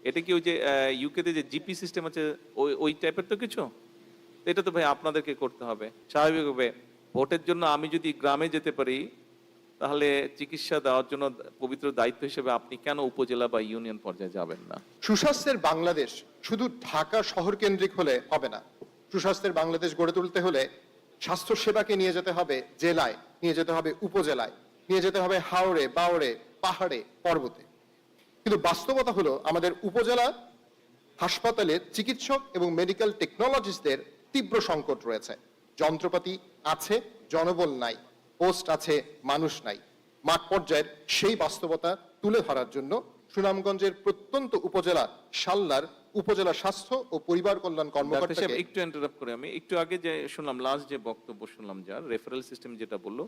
এটা কি ওই যে ইউকেতে যে জিপি সিস্টেম আছে ওই ওই টাইপের তো কিছু? তো এটা তো ভাই আপনাদেরকে করতে হবে স্বাভাবিকভাবে। ভোটের জন্য আমি যদি গ্রামে যেতে পারি, তাহলে চিকিৎসা দেওয়ার জন্য পবিত্র দায়িত্ব হিসেবে আপনি কেন উপজেলা বা ইউনিয়ন পর্যায়ে যাবেন না? সুস্বাস্থ্যের বাংলাদেশ শুধু ঢাকা শহর কেন্দ্রিক হলে হবে না। সুস্বাস্থ্যের বাংলাদেশ গড়ে তুলতে হলে স্বাস্থ্য সেবাকে নিয়ে যেতে হবে জেলায়, নিয়ে যেতে হবে উপজেলায়, নিয়ে যেতে হবে হাওড়ে, বাওড়ে, পাহাড়ে, পর্বতে। কিন্তু বাস্তবতা হলো আমাদের উপজেলা হাসপাতালের চিকিৎসক এবং মেডিকেল টেকনোলজিস্টদের তীব্র সংকট রয়েছে। যন্ত্রপাতি আছে, জনবল নাই, পোস্ট আছে, মানুষ নাই। মাঠ পর্যায়ের সেই বাস্তবতা তুলে ধরার জন্য সুনামগঞ্জের প্রত্যন্ত উপজেলা শাল্লার উপজেলা স্বাস্থ্য ও পরিবার কল্যাণ ডাক্তার সাহেব কর্মকর্তাকে একটু ইন্টারাপ্ট করে, আমি একটু আগে যে শুনলাম লাস্ট যে বক্তব্য শুনলাম, যার রেফারেল সিস্টেম যেটা বললো,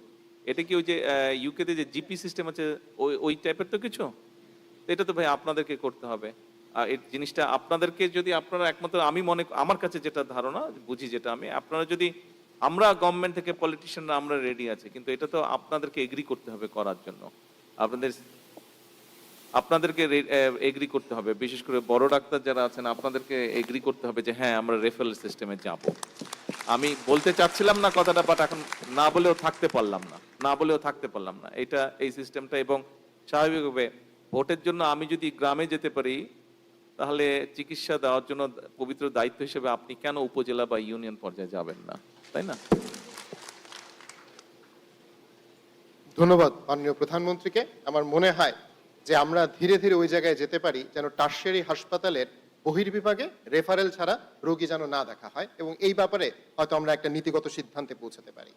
এটা কি ওই যে ইউকেতে যে জিপি সিস্টেম আছে ওই ওই টাইপের তো কিছু? তো এটা তো ভাই আপনাদেরকে করতে হবে। আর এই জিনিসটা আপনাদেরকে যদি আপনারা একমাত্র, আমি মনে আমার কাছে যেটা ধারণা বুঝি, যেটা আমি আপনারা যদি, আমরা গভর্নমেন্ট থেকে পলিটিশিয়ানরা আমরা রেডি আছে, কিন্তু এটা তো আপনাদেরকে এগ্রি করতে হবে করার জন্য। আপনাদেরকে এগ্রি করতে হবে, বিশেষ করে বড় ডাক্তার যারা আছেন আপনাদেরকে এগ্রি করতে হবে যে হ্যাঁ আমরা রেফারেল সিস্টেমে যাব। আমি বলতে চাচ্ছিলাম না কথাটা, বাট এখন না বলেও থাকতে পারলাম না এটা এই সিস্টেমটা। এবং স্বাভাবিকভাবে ভোটের জন্য আমি যদি গ্রামে যেতে পারি, তাহলে চিকিৎসা দেওয়ার জন্য পবিত্র দায়িত্ব হিসেবে আপনি কেন উপজেলা বা ইউনিয়ন পর্যায়ে যাবেন না, তাই না? ধন্যবাদ মাননীয় প্রধানমন্ত্রীকে। আমার মনে হয় যে আমরা ধীরে ধীরে ওই জায়গায় যেতে পারি যেন টারশিয়ারি হাসপাতালের বহির্বিভাগে রেফারেল ছাড়া রোগী যেন না দেখা হয়, এবং এই ব্যাপারে হয়তো আমরা একটা নীতিগত সিদ্ধান্তে পৌঁছাতে পারি।